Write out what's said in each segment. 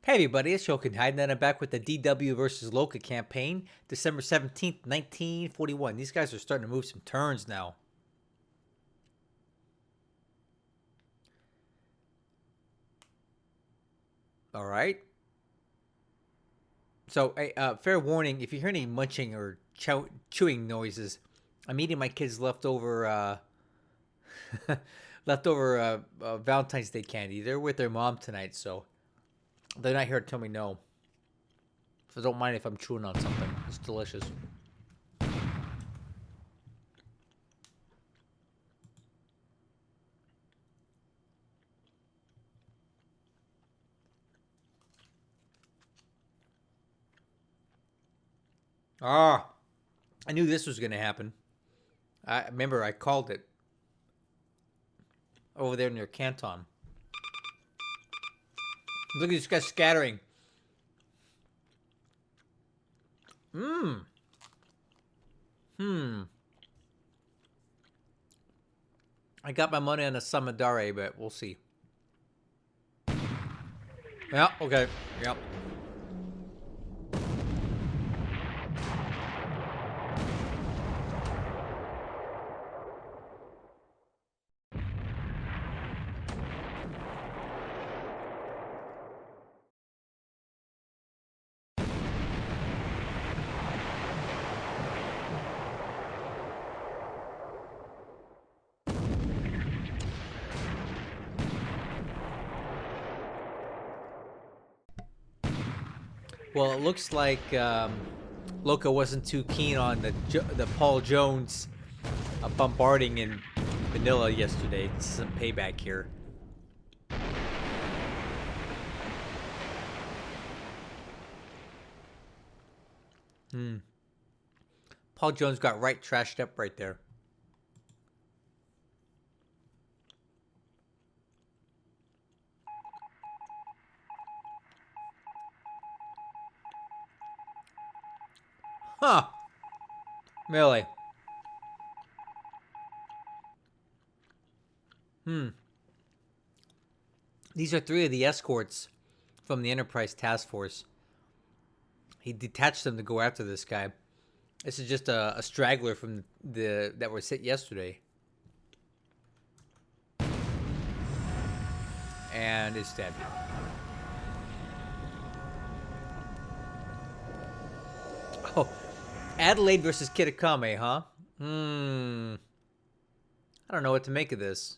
Hey everybody, it's Shokin Hyde, and I'm back with the DW versus Loka campaign, December 17th, 1941. These guys are starting to move some turns now. Alright. So, fair warning, if you hear any munching or chewing noises, I'm eating my kids' leftover Valentine's Day candy. They're with their mom tonight, so they're not here to tell me no. So don't mind if I'm chewing on something. It's delicious. Ah, I knew this was going to happen. I remember I called it over there near Canton. Look at these guys scattering. Mmm. I got my money on the Samadare, but we'll see. Yeah, okay. Yep. Well, it looks like Loka wasn't too keen on the Paul Jones bombarding in Manila yesterday. Some payback here. Paul Jones got right trashed up right there. Huh. Really? These are three of the escorts from the Enterprise Task Force. He detached them to go after this guy. This is just a straggler from the that was hit yesterday. And it's dead. Oh, Adelaide versus Kitakame, huh? I don't know what to make of this.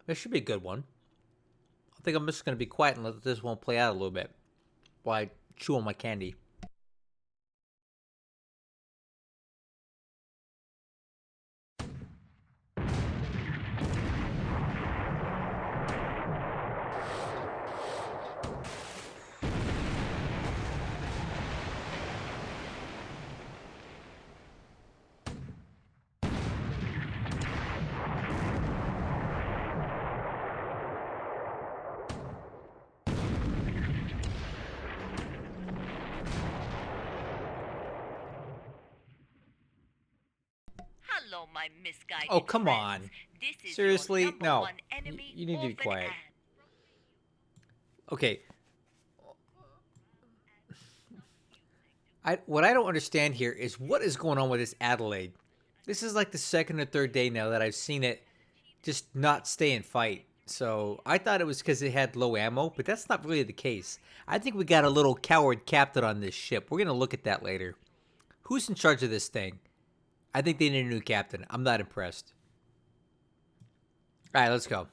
This should be a good one. I think I'm just going to be quiet and let this one play out a little bit while I chew on my candy. Hello, my misguided Oh, come friends. on. This is Seriously? your number No. one enemy, You need to be orphan quiet. Anne. Okay. What I don't understand here is what is going on with this Adelaide. This is like the second or third day now that I've seen it just not stay and fight. So I thought it was because it had low ammo, but that's not really the case. I think we got a little coward captain on this ship. We're going to look at that later. Who's in charge of this thing? I think they need a new captain. I'm not impressed. All right, let's go.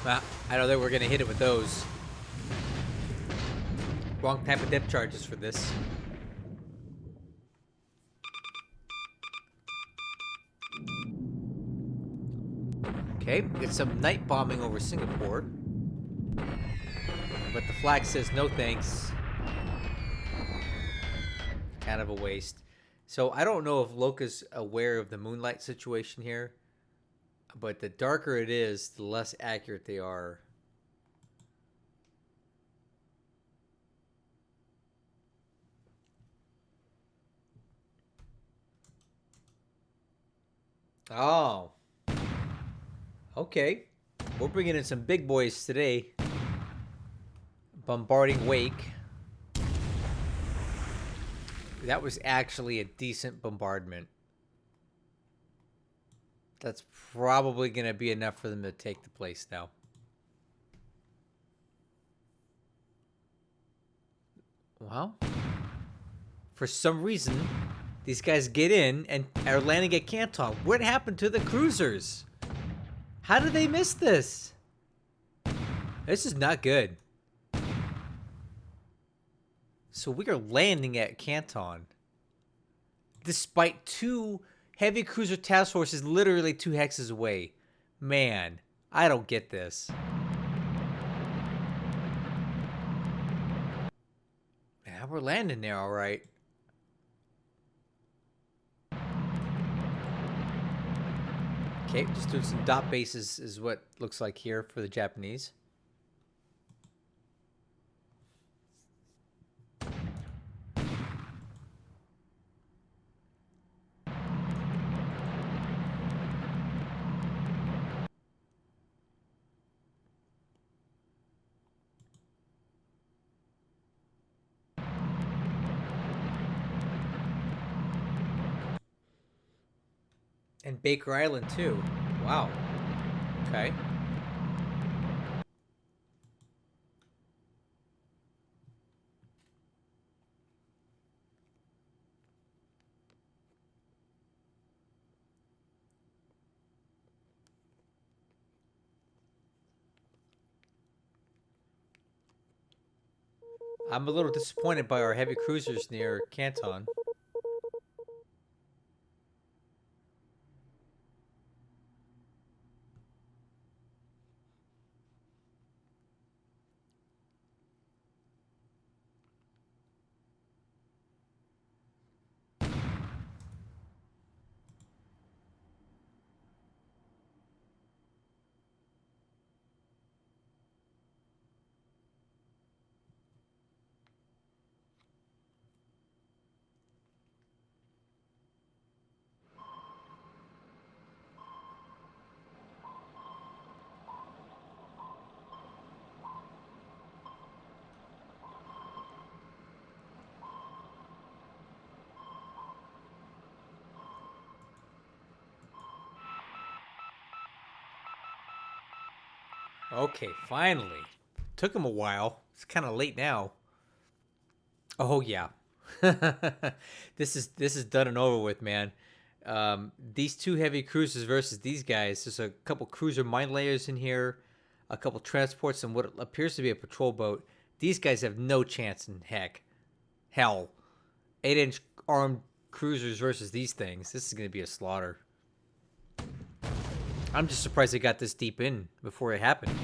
Well, I don't think we're going to hit it with those. Wrong type of depth charges for this. Okay, get some night bombing over Singapore. But the flag says no thanks. Kind of a waste. So I don't know if Loka's aware of the moonlight situation here, but the darker it is, the less accurate they are. Oh, okay. We're bringing in some big boys today. Bombarding Wake. That was actually a decent bombardment. That's probably going to be enough for them to take the place now. Well, for some reason, these guys get in and are landing at Canton. What happened to the cruisers? How did they miss this? This is not good. So we are landing at Canton. Despite two heavy cruiser task forces literally 2 hexes away. Man, I don't get this. Yeah, we're landing there all right. Okay, just doing some dot bases is what looks like here for the Japanese. And Baker Island too. Wow. Okay. I'm a little disappointed by our heavy cruisers near Canton. Okay, finally. Took him a while. It's kind of late now. Oh yeah. This is done and over with, man. These two heavy cruisers versus these guys. There's a couple cruiser mine layers in here, a couple transports, and what appears to be a patrol boat. These guys have no chance in hell. 8-inch armed cruisers versus these things. This is going to be a slaughter. I'm just surprised they got this deep in before it happened.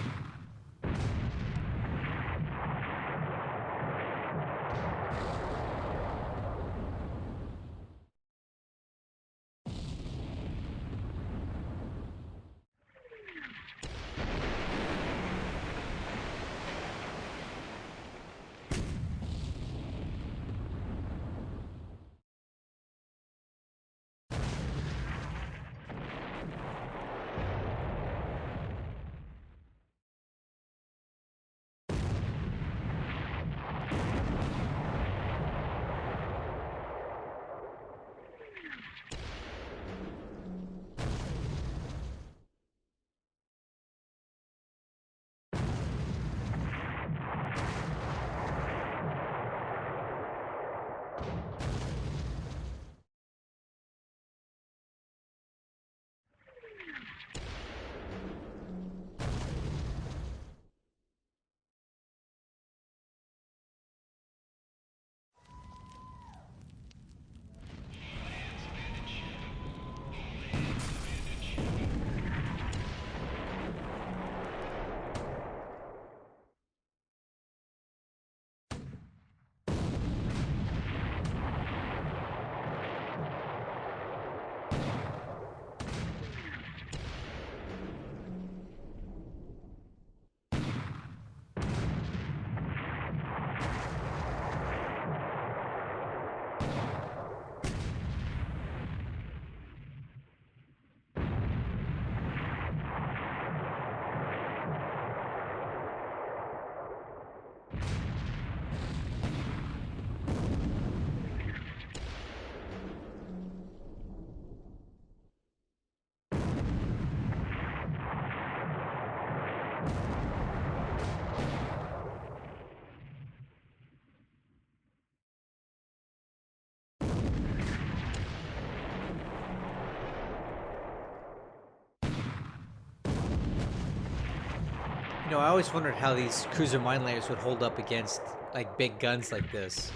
You know, I always wondered how these cruiser mine layers would hold up against like big guns like this.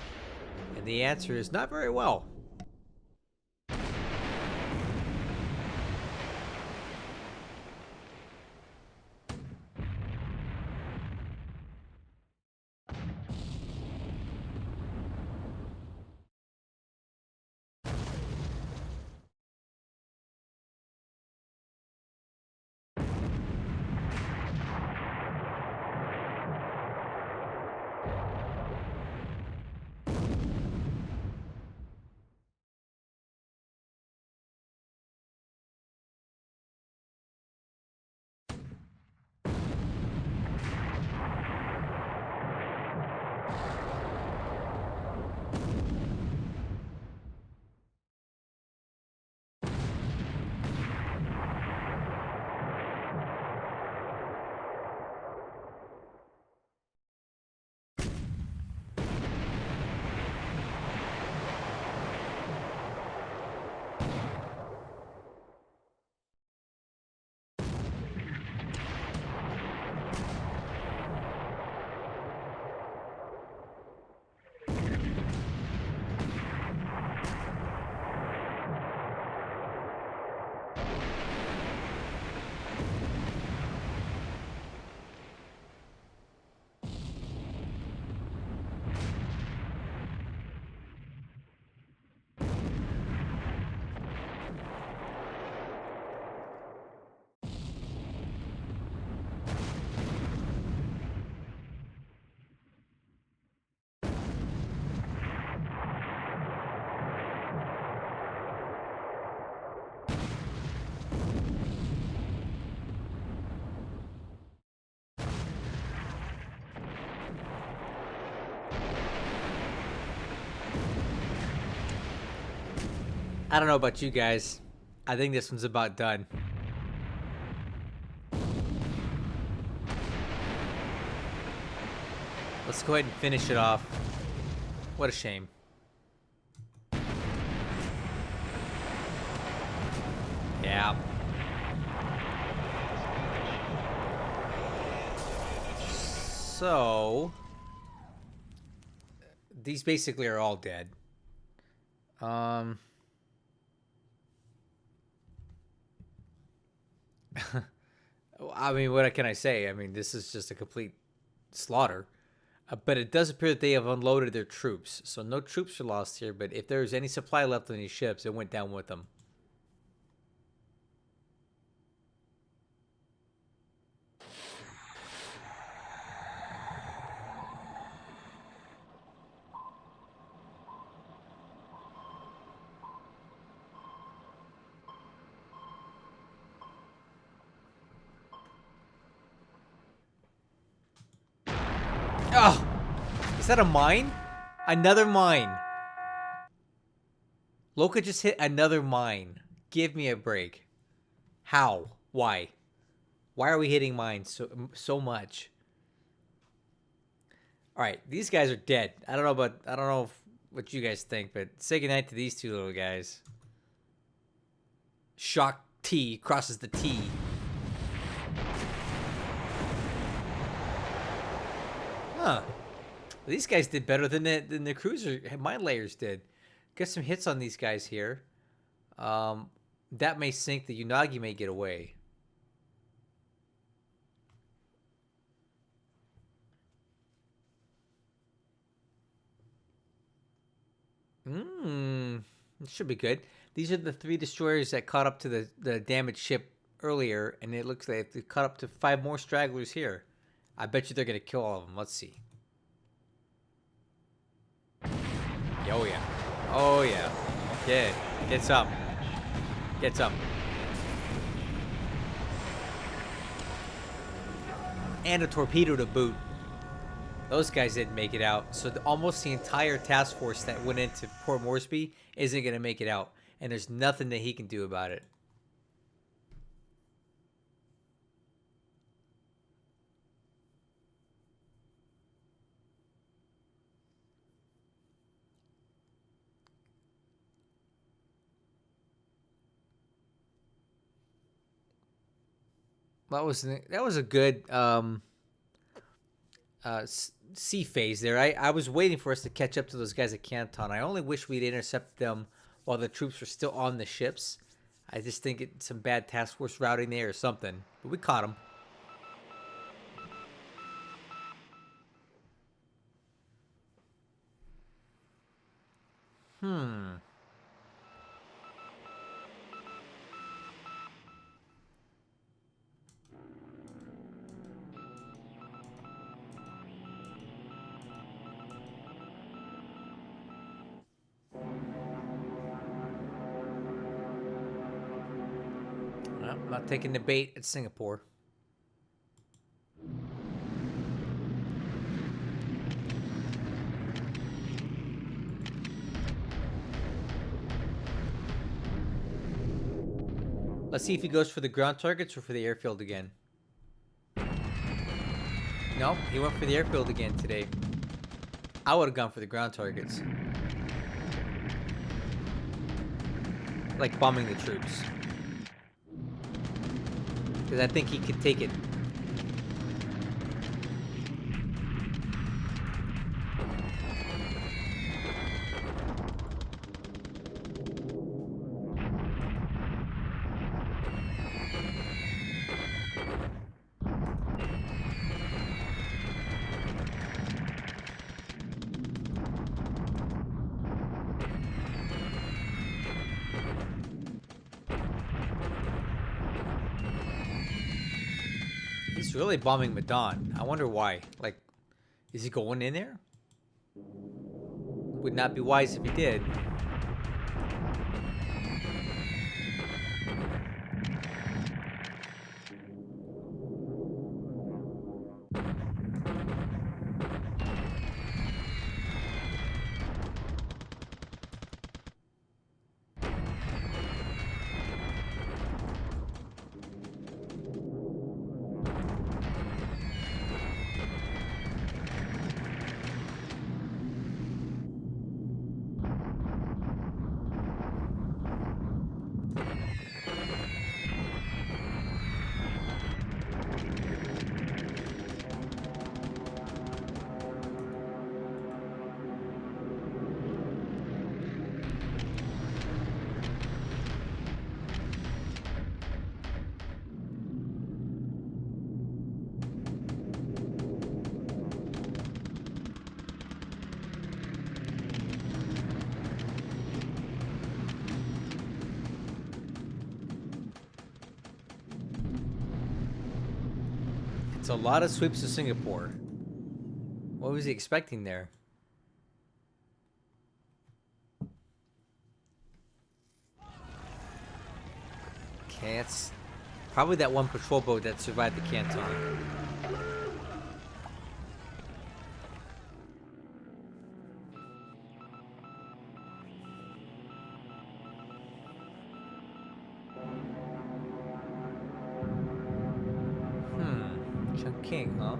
And the answer is not very well. I don't know about you guys. I think this one's about done. Let's go ahead and finish it off. What a shame. Yeah. So these basically are all dead. I mean, what can I say? I mean, this is just a complete slaughter. But it does appear that they have unloaded their troops. So no troops are lost here, but if there's any supply left on these ships, it went down with them. Oh! Is that a mine? Another mine. Loka just hit another mine. Give me a break. How? Why? Why are we hitting mines so much? All right, these guys are dead. I don't know what you guys think, but say goodnight to these two little guys. Shock T crosses the T. Huh. These guys did better than the cruiser mine layers did. Get some hits on these guys here. That may sink. The Unagi may get away. It should be good. These are the 3 destroyers that caught up to the damaged ship earlier, and it looks like they caught up to 5 more stragglers here. I bet you they're going to kill all of them. Let's see. Oh, yeah. Oh, yeah. Good. Gets up. Gets up. And a torpedo to boot. Those guys didn't make it out. So almost the entire task force that went into Port Moresby isn't going to make it out. And there's nothing that he can do about it. That was a good sea phase there. I was waiting for us to catch up to those guys at Canton. I only wish we'd intercept them while the troops were still on the ships. I just think it's some bad task force routing there or something. But we caught them. Hmm. Well, I'm not taking the bait at Singapore. Let's see if he goes for the ground targets or for the airfield again. Nope, he went for the airfield again today. I would have gone for the ground targets. Like bombing the troops. Because I think he could take it. He's really bombing Medan. I wonder why. Like, is he going in there? Would not be wise if he did. It's a lot of sweeps to Singapore. What was he expecting there? Okay, it's probably that one patrol boat that survived the Canton. Chungking, huh?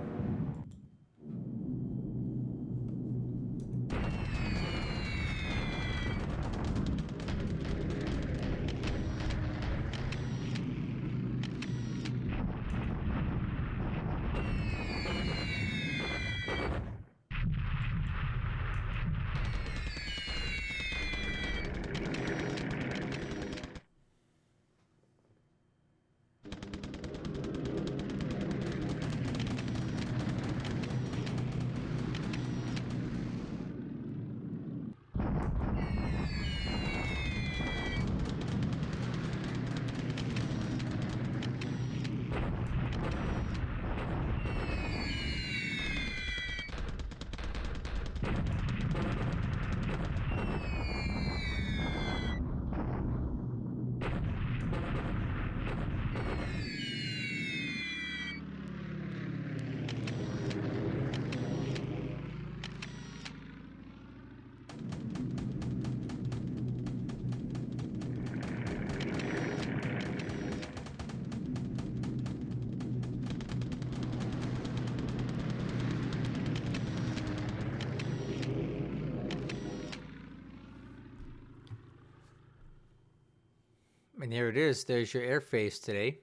And here it is. There's your air phase today.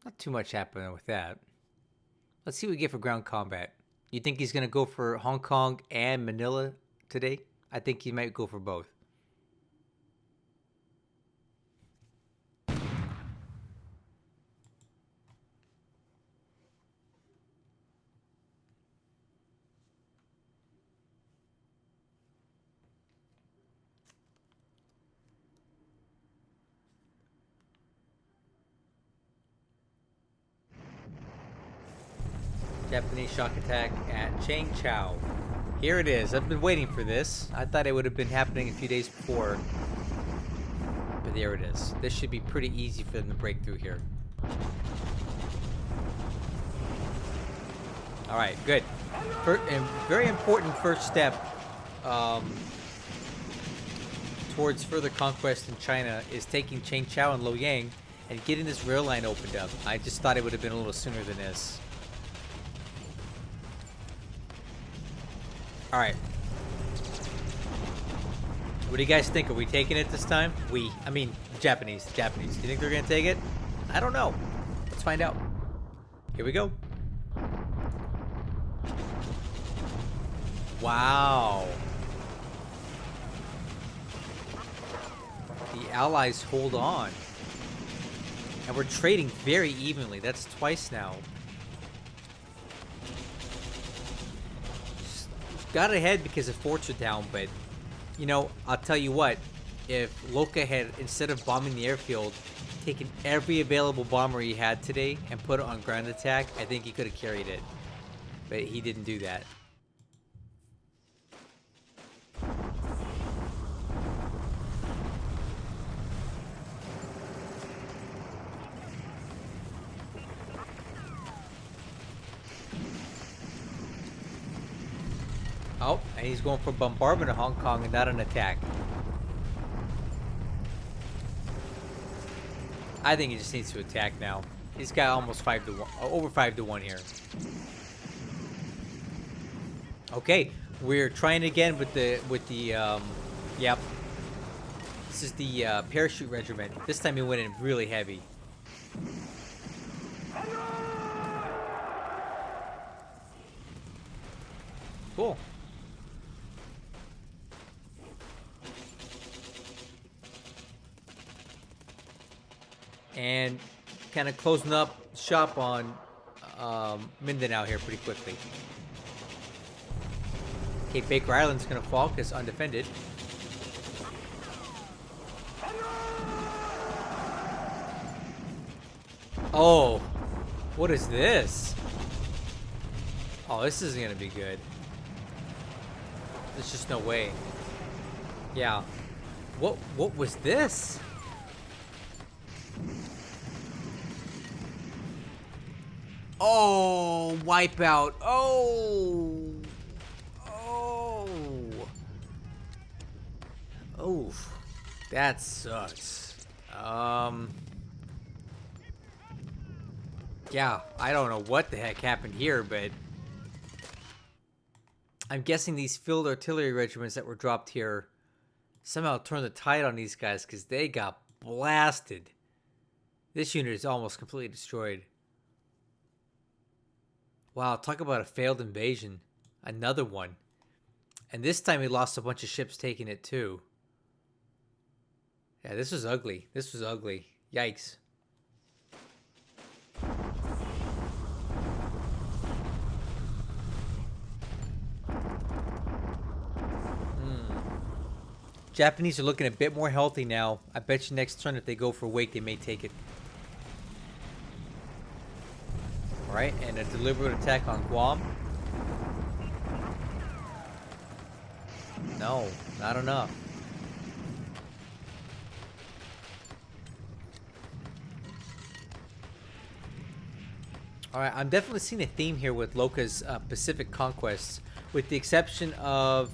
Not too much happening with that. Let's see what we get for ground combat. You think he's gonna go for Hong Kong and Manila today? I think he might go for both. Japanese shock attack at Changchao. Here it is. I've been waiting for this. I thought it would have been happening a few days before. But there it is. This should be pretty easy for them to break through here. Alright, good. And very important first step towards further conquest in China is taking Changchao and Luoyang and getting this rail line opened up. I just thought it would have been a little sooner than this. Alright. What do you guys think? Are we taking it this time? I mean, Japanese. Do you think they're going to take it? I don't know. Let's find out. Here we go. Wow. The Allies hold on. And we're trading very evenly. That's twice now. Got ahead because the forts are down, but you know, I'll tell you what, if Loka had, instead of bombing the airfield, taken every available bomber he had today and put it on ground attack, I think he could have carried it. But he didn't do that. Oh, and he's going for bombardment of Hong Kong and not an attack. I think he just needs to attack now. He's got almost 5 to 1, over 5 to 1 here. Okay, we're trying again with the yep. This is the parachute regiment. This time he went in really heavy. Cool. And kind of closing up shop on Mindanao here pretty quickly. Okay, Baker Island's gonna fall because undefended. Oh, what is this? Oh, this isn't gonna be good. There's just no way. Yeah. What was this? Oh, wipeout. Oh. Oof. That sucks. Yeah, I don't know what the heck happened here, but I'm guessing these field artillery regiments that were dropped here somehow turned the tide on these guys because they got blasted. This unit is almost completely destroyed. Wow, talk about a failed invasion. Another one. And this time he lost a bunch of ships taking it too. Yeah, this was ugly. This was ugly. Yikes. Japanese are looking a bit more healthy now. I bet you next turn if they go for Wake, they may take it. Alright, and a deliberate attack on Guam. No, not enough. Alright, I'm definitely seeing a theme here with Loka's Pacific conquests. With the exception of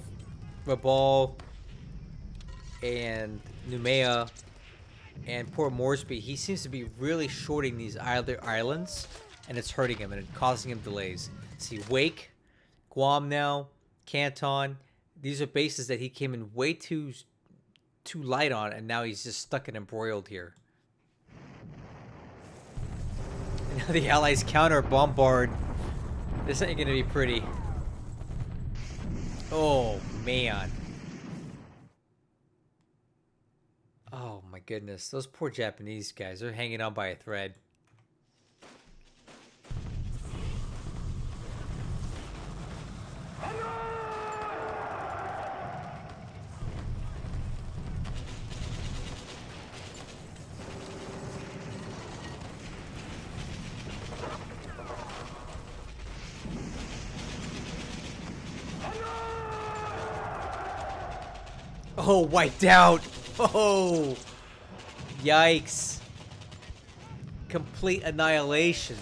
Rabaul and Noumea and Port Moresby, he seems to be really shorting these other islands, and it's hurting him and it's causing him delays. See, Wake, Guam now, Canton, these are bases that he came in way too light on, and now he's just stuck and embroiled here. And now the Allies counter bombard This ain't gonna be pretty. Oh, man. Oh, my goodness. Those poor Japanese guys. They're hanging on by a thread. Oh, wiped out. Oh, yikes. Complete annihilation.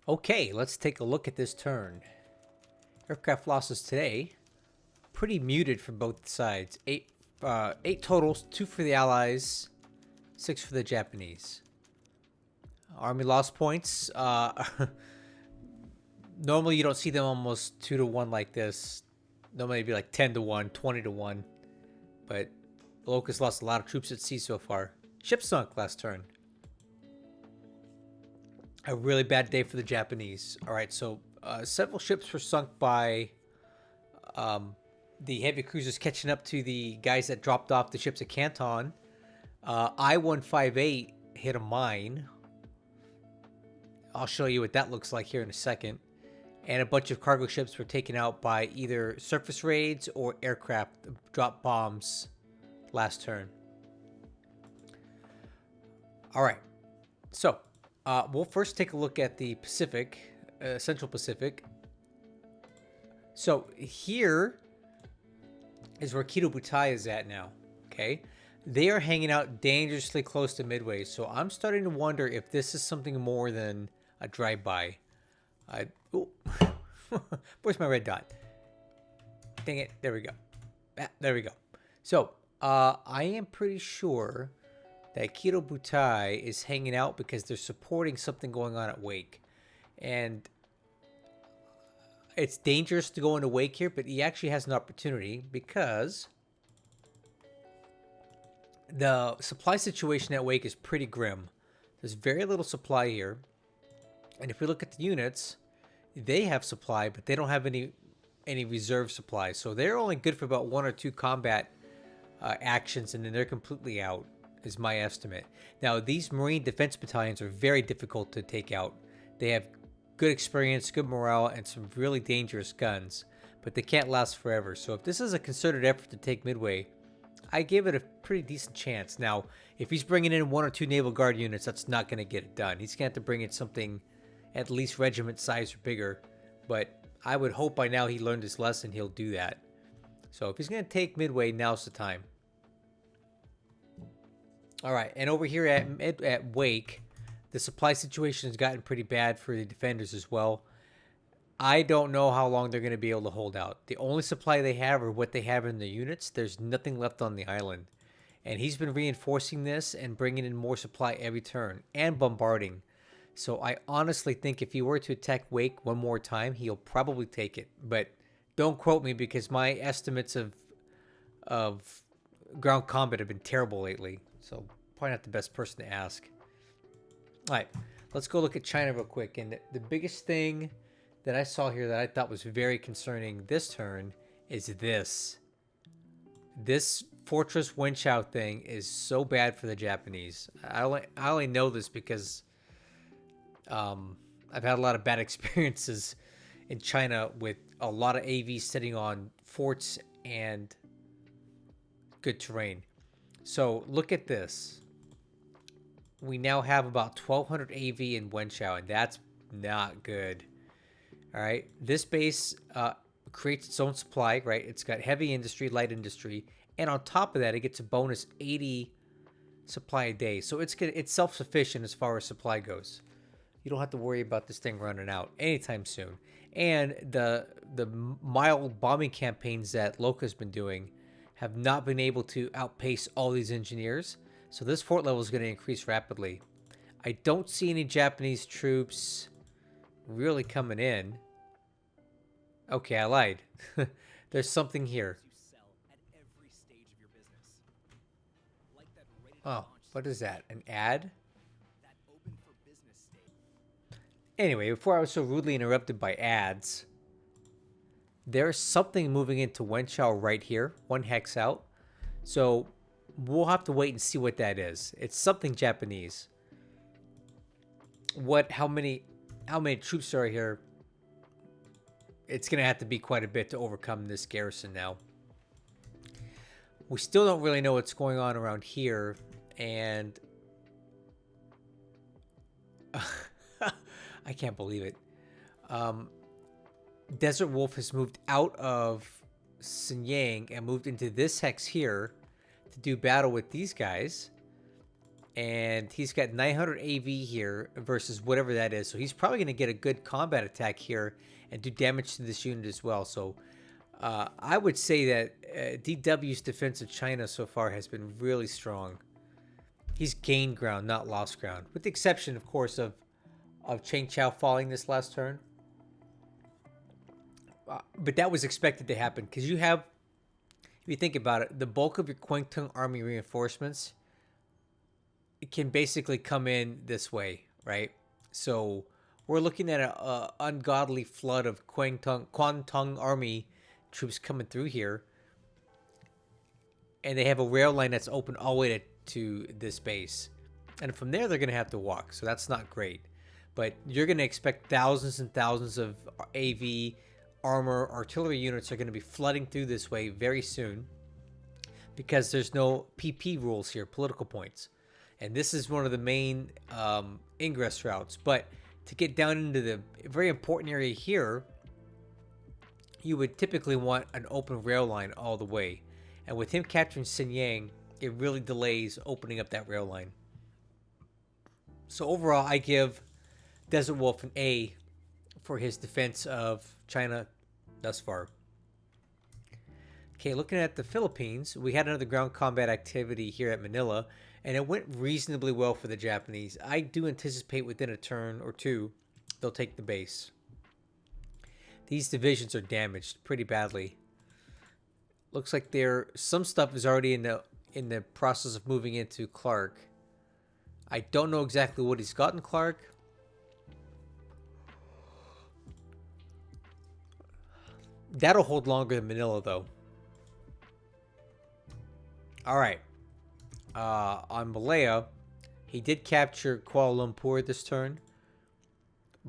Okay, let's take a look at this turn. Aircraft losses today, pretty muted for both sides. Eight totals, 2 for the Allies, 6 for the Japanese. Army loss points. Normally you don't see them almost 2 to 1 like this. Normally it'd be like 10 to 1, 20 to 1. But Loka's lost a lot of troops at sea so far. Ship sunk last turn. A really bad day for the Japanese. Alright, so several ships were sunk by the heavy cruisers catching up to the guys that dropped off the ships at Canton. I-158 hit a mine. I'll show you what that looks like here in a second. And a bunch of cargo ships were taken out by either surface raids or aircraft drop bombs last turn. Alright, so we'll first take a look at the Pacific, Central Pacific. So here is where Kido Butai is at now, okay? They are hanging out dangerously close to Midway, so I'm starting to wonder if this is something more than a drive-by. Oh, where's my red dot? Dang it, there we go. There we go. So, I am pretty sure that Kido Butai is hanging out because they're supporting something going on at Wake. And it's dangerous to go into Wake here, but he actually has an opportunity because the supply situation at Wake is pretty grim. There's very little supply here. And if we look at the units, they have supply, but they don't have any reserve supply. So they're only good for about 1 or 2 combat actions, and then they're completely out, is my estimate. Now, these Marine Defense Battalions are very difficult to take out. They have good experience, good morale, and some really dangerous guns, but they can't last forever. So if this is a concerted effort to take Midway, I give it a pretty decent chance. Now, if he's bringing in 1 or 2 Naval Guard units, that's not going to get it done. He's going to have to bring in something at least regiment size or bigger, but I would hope by now he learned his lesson, he'll do that. So if he's going to take Midway, now's the time. All right, and over here at Wake, the supply situation has gotten pretty bad for the defenders as well. I don't know how long they're going to be able to hold out. The only supply they have are what they have in the units. There's nothing left on the island. And he's been reinforcing this and bringing in more supply every turn and bombarding. So I honestly think if he were to attack Wake one more time, he'll probably take it. But don't quote me because my estimates of ground combat have been terrible lately. So probably not the best person to ask. All right, let's go look at China real quick. And the biggest thing that I saw here that I thought was very concerning this turn is this. This Fortress Wenchao thing is so bad for the Japanese. I only know this because I've had a lot of bad experiences in China with a lot of AVs sitting on forts and good terrain. So look at this. We now have about 1,200 AV in Wenchao, and that's not good. All right, this base creates its own supply, right? It's got heavy industry, light industry, and on top of that, it gets a bonus 80 supply a day. So it's self-sufficient as far as supply goes. You don't have to worry about this thing running out anytime soon. And the mild bombing campaigns that Loka's been doing have not been able to outpace all these engineers. So this fort level is going to increase rapidly. I don't see any Japanese troops really coming in. Okay, I lied. There's something here. Oh, what is that? An ad? Anyway, before I was so rudely interrupted by ads, there's something moving into Wenchao right here, 1 hex out. So we'll have to wait and see what that is. It's something Japanese. How many troops are here? It's gonna have to be quite a bit to overcome this garrison now. We still don't really know what's going on around here, and I can't believe it. DesertWolf has moved out of Sinyang and moved into this hex here to do battle with these guys. And he's got 900 AV here versus whatever that is. So he's probably going to get a good combat attack here and do damage to this unit as well. So I would say that DW's defense of China so far has been really strong. He's gained ground, not lost ground. With the exception, of course, of Cheng Chao falling this last turn. But that was expected to happen because you have, if you think about it, the bulk of your Canton army reinforcements can basically come in this way, right? So we're looking at an ungodly flood of Canton army troops coming through here, and they have a rail line that's open all the way to this base, and from there they're going to have to walk. So that's not great, but you're going to expect thousands and thousands of AV armor artillery units are going to be flooding through this way very soon because there's no PP rules here, political points. And this is one of the main ingress routes. But to get down into the very important area here, you would typically want an open rail line all the way. And with him capturing Sinyang, it really delays opening up that rail line. So overall, I give DesertWolf an A for his defense of China thus far. Okay, looking at the Philippines, we had another ground combat activity here at Manila, and it went reasonably well for the Japanese. I do anticipate within a turn or two, they'll take the base. These divisions are damaged pretty badly. Looks like some stuff is already in the process of moving into Clark. I don't know exactly what he's got in Clark. That'll hold longer than Manila, though. All right. On Malaya, he did capture Kuala Lumpur this turn,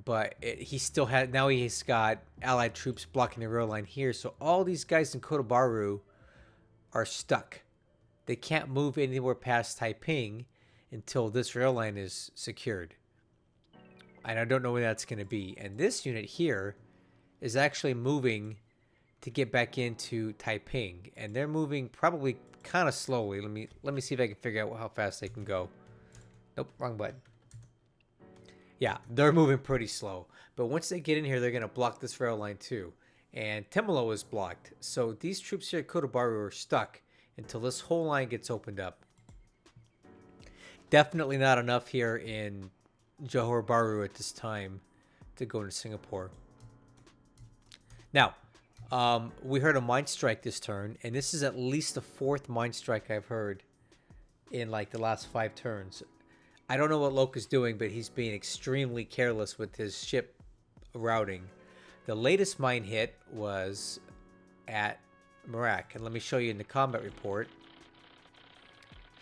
but he still had. Now he's got Allied troops blocking the rail line here, so all these guys in Cotabaru are stuck. They can't move anywhere past Taiping until this rail line is secured, and I don't know when that's going to be. And this unit here is actually moving to get back into Taiping, and they're moving probably kind of slowly. Let me see if I can figure out how fast they can go. Nope, wrong button. Yeah, they're moving pretty slow, but once they get in here, they're going to block this rail line too. And Temalo is blocked, so these troops here at Cotabaru are stuck until this whole line gets opened up. Definitely not enough here in Johor Bahru at this time to go into Singapore. Now, we heard a mine strike this turn, and this is at least the 4th mine strike I've heard in like the last 5 turns. I don't know what Loka's doing, but he's being extremely careless with his ship routing. The latest mine hit was at Merak, and let me show you in the combat report.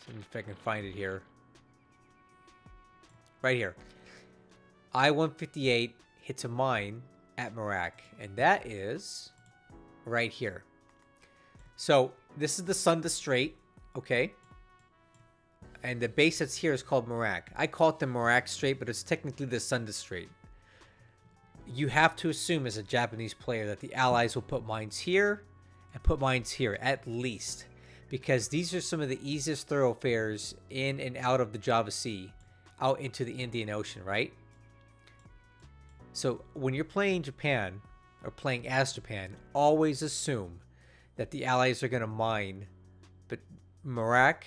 See if I can find it here. Right here. I-158 hits a mine at Merak, and that is right here. So this is the Sunda Strait, okay? And the base that's here is called Merak. I call it the Merak Strait, but it's technically the Sunda Strait. You have to assume as a Japanese player that the Allies will put mines here and put mines here at least, because these are some of the easiest thoroughfares in and out of the Java Sea, out into the Indian Ocean, right? So when you're playing Japan, or playing as Japan, always assume that the Allies are going to mine but Merak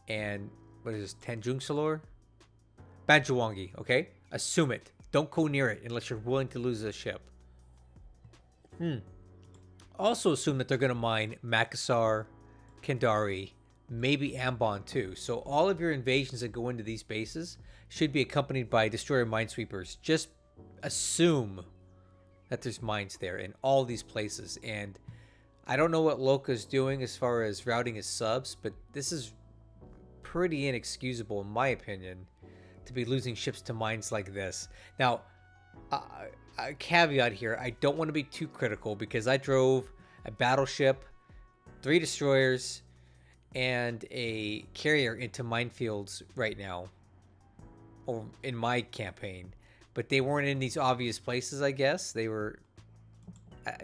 and, what is this, Tanjung Salor? Banjuwangi, okay? Assume it. Don't go near it unless you're willing to lose a ship. Also assume that they're going to mine Makassar, Kendari, maybe Ambon too. So all of your invasions that go into these bases should be accompanied by destroyer minesweepers. Just assume that there's mines there in all these places. And I don't know what Loka's doing as far as routing his subs, but this is pretty inexcusable in my opinion to be losing ships to mines like this. Now, a caveat here, I don't want to be too critical because I drove a battleship, 3 destroyers, and a carrier into Minefields right now, or in my campaign, but they weren't in these obvious places. I guess they were,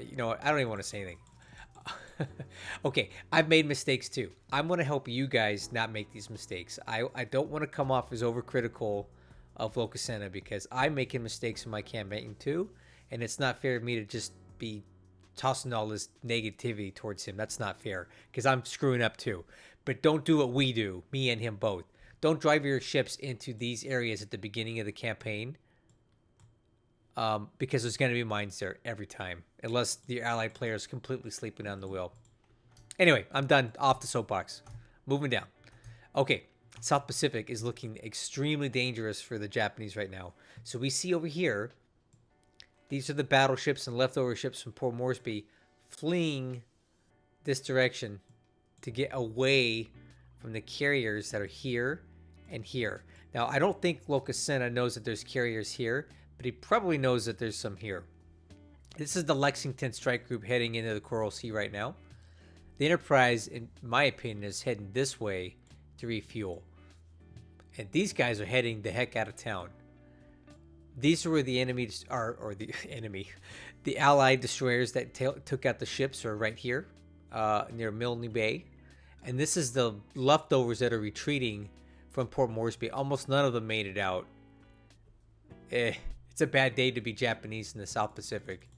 you know, I don't even want to say anything. Okay, I've made mistakes too. I'm going to help you guys not make these mistakes. I don't want to come off as overcritical of Loka because I'm making mistakes in my campaign too, and it's not fair of me to just be tossing all this negativity towards him. That's not fair because I'm screwing up too. But don't do what we do, me and him both. Don't drive your ships into these areas at the beginning of the campaign, because there's going to be mines there every time, unless the allied player is completely sleeping on the wheel. Anyway, I'm done. Off the soapbox. Moving down. Okay, South Pacific is looking extremely dangerous for the Japanese right now. So we see over here, these are the battleships and leftover ships from Port Moresby fleeing this direction to get away from the carriers that are here and here. Now, I don't think Loka knows that there's carriers here, but he probably knows that there's some here. This is the Lexington strike group heading into the Coral Sea right now. The Enterprise, in my opinion, is heading this way to refuel. And these guys are heading the heck out of town. These are where the enemies are, or the enemy. The Allied destroyers that took out the ships are right here, near Milne Bay. And this is the leftovers that are retreating from Port Moresby. Almost none of them made it out. It's a bad day to be Japanese in the South Pacific.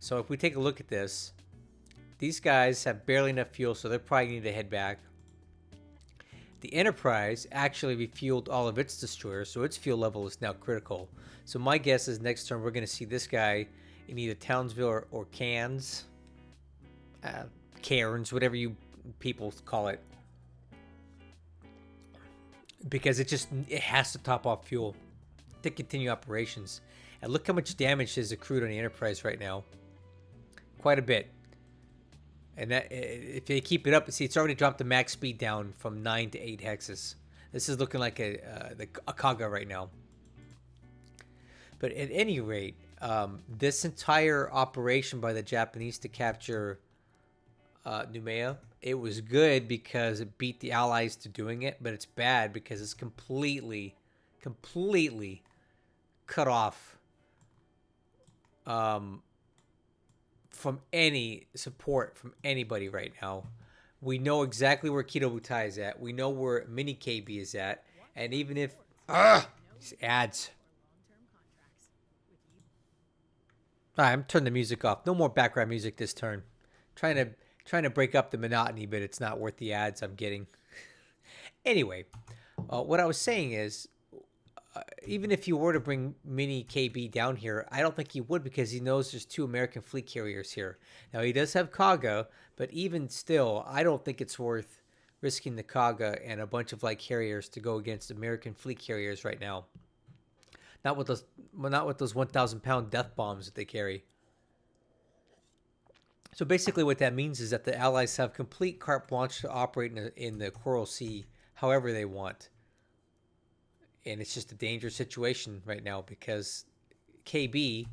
So if we take a look at this, these guys have barely enough fuel, so they're probably going to head back. The Enterprise actually refueled all of its destroyers, so its fuel level is now critical. So my guess is next turn we're going to see this guy in either Townsville or Cairns. Cairns, whatever you people call it. Because it has to top off fuel to continue operations. And look how much damage is accrued on the Enterprise right now. Quite a bit. And that, if they keep it up, see, it's already dropped the max speed down from 9 to 8 hexes. This is looking like a Kaga right now. But at any rate, this entire operation by the Japanese to capture Noumea, it was good because it beat the Allies to doing it, but it's bad because it's completely cut off from any support from anybody right now. We know exactly where Kido Butai is at. We know where Mini KB is at. And even if... these ads. Alright, I'm turning the music off. No more background music this turn. Trying to break up the monotony, but it's not worth the ads I'm getting. Anyway, what I was saying is, even if you were to bring Mini KB down here, I don't think he would because he knows there's 2 American fleet carriers here. Now, he does have Kaga, but even still, I don't think it's worth risking the Kaga and a bunch of light carriers to go against American fleet carriers right now. Not with those 1,000-pound death bombs that they carry. So basically what that means is that the Allies have complete carte blanche to operate in the Coral Sea however they want. And it's just a dangerous situation right now because KB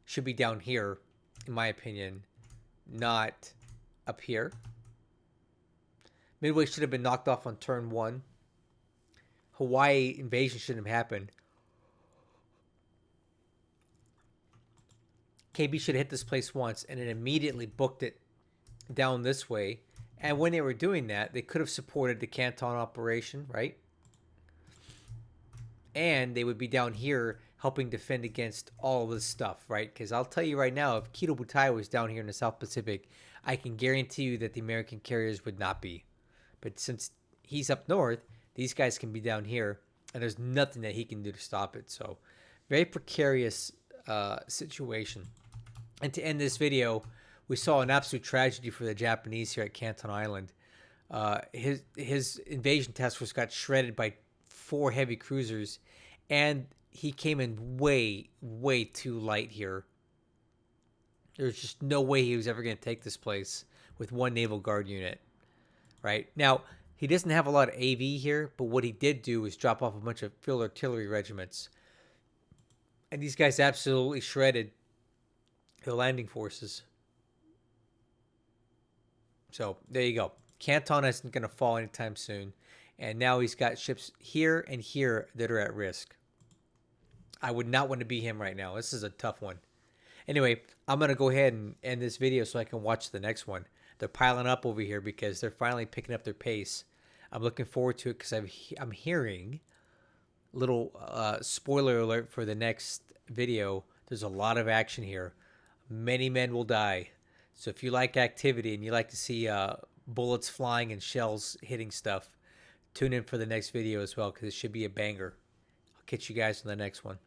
should be down here, in my opinion, not up here. Midway should have been knocked off on turn 1. Hawaii invasion shouldn't have happened. KB should have hit this place once and then immediately booked it down this way. And when they were doing that, they could have supported the Canton operation, right? And they would be down here helping defend against all of this stuff, right? Because I'll tell you right now, if Kido Butai was down here in the South Pacific, I can guarantee you that the American carriers would not be. But since he's up north, these guys can be down here, and there's nothing that he can do to stop it. So, very precarious situation. And to end this video, we saw an absolute tragedy for the Japanese here at Canton Island. His invasion task force got shredded by 4 heavy cruisers, and he came in way too light here. There's just no way he was ever going to take this place with 1 Naval Guard unit. Right now, he doesn't have a lot of AV here, but what he did do was drop off a bunch of field artillery regiments, and these guys absolutely shredded the landing forces. So there you go. Canton isn't going to fall anytime soon. And now he's got ships here and here that are at risk. I would not want to be him right now. This is a tough one. Anyway, I'm going to go ahead and end this video so I can watch the next one. They're piling up over here because they're finally picking up their pace. I'm looking forward to it because I'm hearing, little spoiler alert for the next video, there's a lot of action here. Many men will die. So if you like activity and you like to see bullets flying and shells hitting stuff, tune in for the next video as well because it should be a banger. I'll catch you guys in the next one.